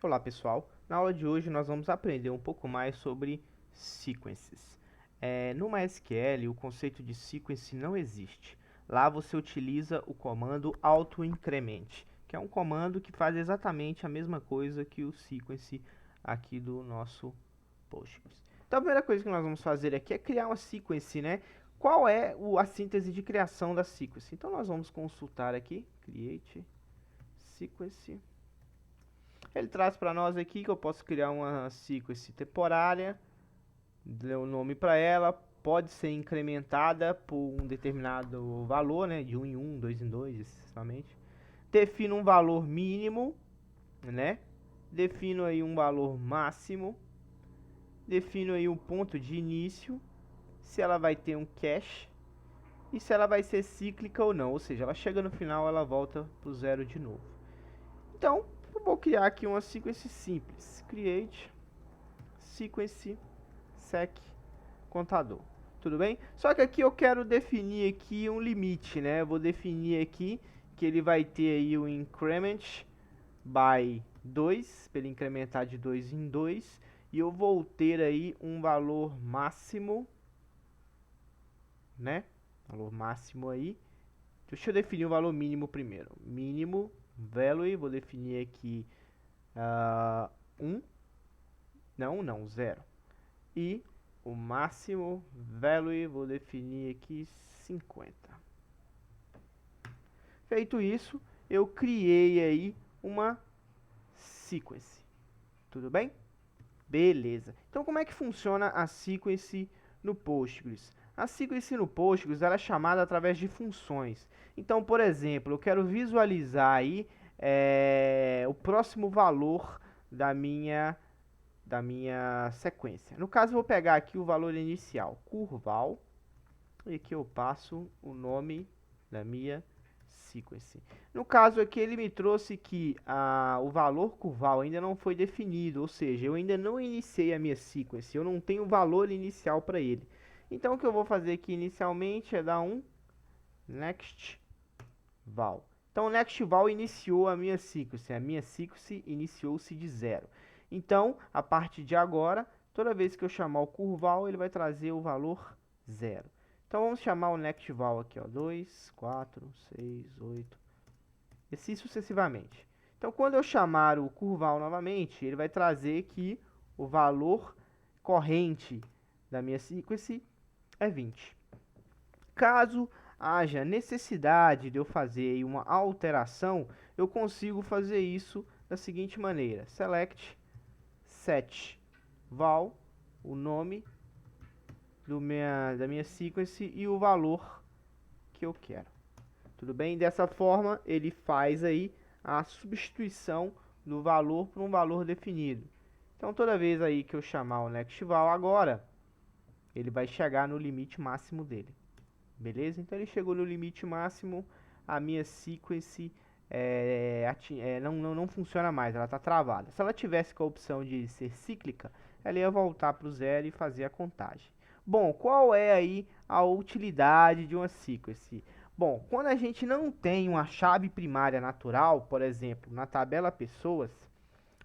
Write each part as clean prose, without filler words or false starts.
Olá pessoal, na aula de hoje nós vamos aprender um pouco mais sobre sequences. No MySQL o conceito de sequence não existe. Lá você utiliza o comando autoincrement, que é um comando que faz exatamente a mesma coisa que o sequence aqui do nosso Postgres. Então a primeira coisa que nós vamos fazer aqui é criar uma sequence, né? Qual é a síntese de criação da sequence? Então nós vamos consultar aqui, create sequence. Ele traz para nós aqui que eu posso criar uma sequence temporária, dar um nome para ela, pode ser incrementada por um determinado valor, né, de 1 em 1, 2 em 2, excessivamente. Defino um valor mínimo, né? Defino aí um valor máximo. Defino aí um ponto de início, se ela vai ter um cache e se ela vai ser cíclica ou não, ou seja, ela chega no final, ela volta para o zero de novo. Então, eu vou criar aqui uma sequence simples. Create sequence sec contador. Tudo bem? Só que aqui eu quero definir aqui um limite, né? Eu vou definir aqui que ele vai ter aí o increment by 2, para ele incrementar de 2 em 2, e eu vou ter aí um valor máximo, né? Valor máximo aí. Deixa eu definir o valor mínimo primeiro. Mínimo value, vou definir aqui 1. Não, 0. E o máximo value, vou definir aqui 50. Feito isso, eu criei aí uma sequence. Tudo bem? Beleza. Então, como é que funciona a sequence no Postgres? A sequence no Postgres ela é chamada através de funções. Então, por exemplo, eu quero visualizar aí o próximo valor da minha sequência. No caso, eu vou pegar aqui o valor inicial, curval, e aqui eu passo o nome da minha sequence. No caso aqui, ele me trouxe que o valor curval ainda não foi definido, ou seja, eu ainda não iniciei a minha sequence, eu não tenho valor inicial para ele. Então, o que eu vou fazer aqui inicialmente é dar um next val. Então, o next val iniciou a minha sequence iniciou-se de 0. Então, a partir de agora, toda vez que eu chamar o curval, ele vai trazer o valor 0. Então, vamos chamar o next val aqui, ó, 2, 4, 6, 8, e assim sucessivamente. Então, quando eu chamar o curval novamente, ele vai trazer que o valor corrente da minha sequence é 20. Caso haja necessidade de eu fazer uma alteração, eu consigo fazer isso da seguinte maneira: select set val, o nome da minha sequence e o valor que eu quero. Tudo bem? Dessa forma, ele faz aí a substituição do valor por um valor definido. Então, toda vez aí que eu chamar o nextVal agora, ele vai chegar no limite máximo dele. Beleza? Então, ele chegou no limite máximo, a minha sequence não funciona mais, ela está travada. Se ela tivesse com a opção de ser cíclica, ela ia voltar para o zero e fazer a contagem. Bom, qual é aí a utilidade de uma sequence? Bom, quando a gente não tem uma chave primária natural, por exemplo, na tabela pessoas,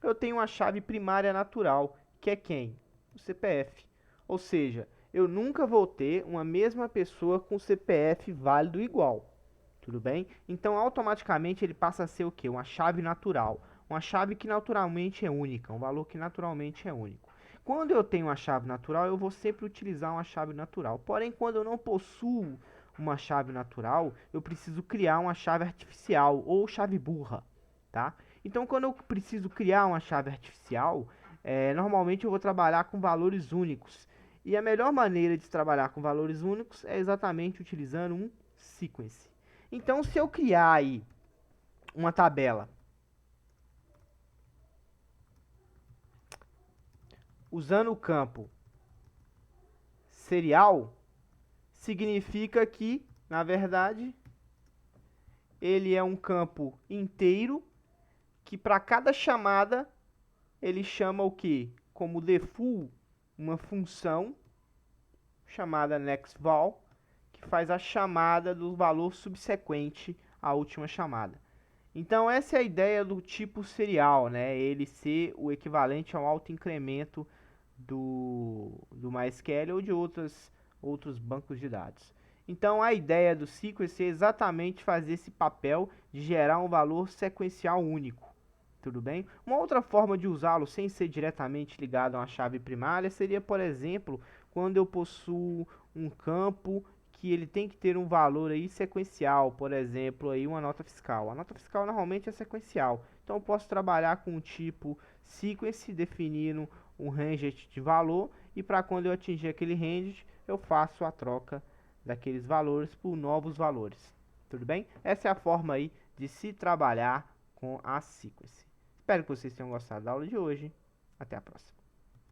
eu tenho uma chave primária natural, que é quem? O CPF. Ou seja, eu nunca vou ter uma mesma pessoa com CPF válido igual. Tudo bem? Então, automaticamente, ele passa a ser o quê? Uma chave natural. Uma chave que naturalmente é única, um valor que naturalmente é único. Quando eu tenho uma chave natural, eu vou sempre utilizar uma chave natural. Porém, quando eu não possuo uma chave natural, eu preciso criar uma chave artificial ou chave burra, tá? Então, quando eu preciso criar uma chave artificial, normalmente eu vou trabalhar com valores únicos. E a melhor maneira de trabalhar com valores únicos é exatamente utilizando um sequence. Então, se eu criar aí uma tabela usando o campo serial, significa que, na verdade, ele é um campo inteiro que para cada chamada ele chama o que? Como default, uma função chamada nextVal, que faz a chamada do valor subsequente à última chamada. Então essa é a ideia do tipo serial, né? Ele ser o equivalente a um autoincremento do MySQL ou de outros bancos de dados. Então a ideia do sequence é exatamente fazer esse papel de gerar um valor sequencial único. Tudo bem? Uma outra forma de usá-lo sem ser diretamente ligado a uma chave primária seria, por exemplo, quando eu possuo um campo que ele tem que ter um valor aí sequencial, por exemplo, aí uma nota fiscal. A nota fiscal normalmente é sequencial, então eu posso trabalhar com o tipo sequence definindo um range de valor e para quando eu atingir aquele range, eu faço a troca daqueles valores por novos valores. Tudo bem? Essa é a forma aí de se trabalhar com a sequence. Espero que vocês tenham gostado da aula de hoje. Até a próxima.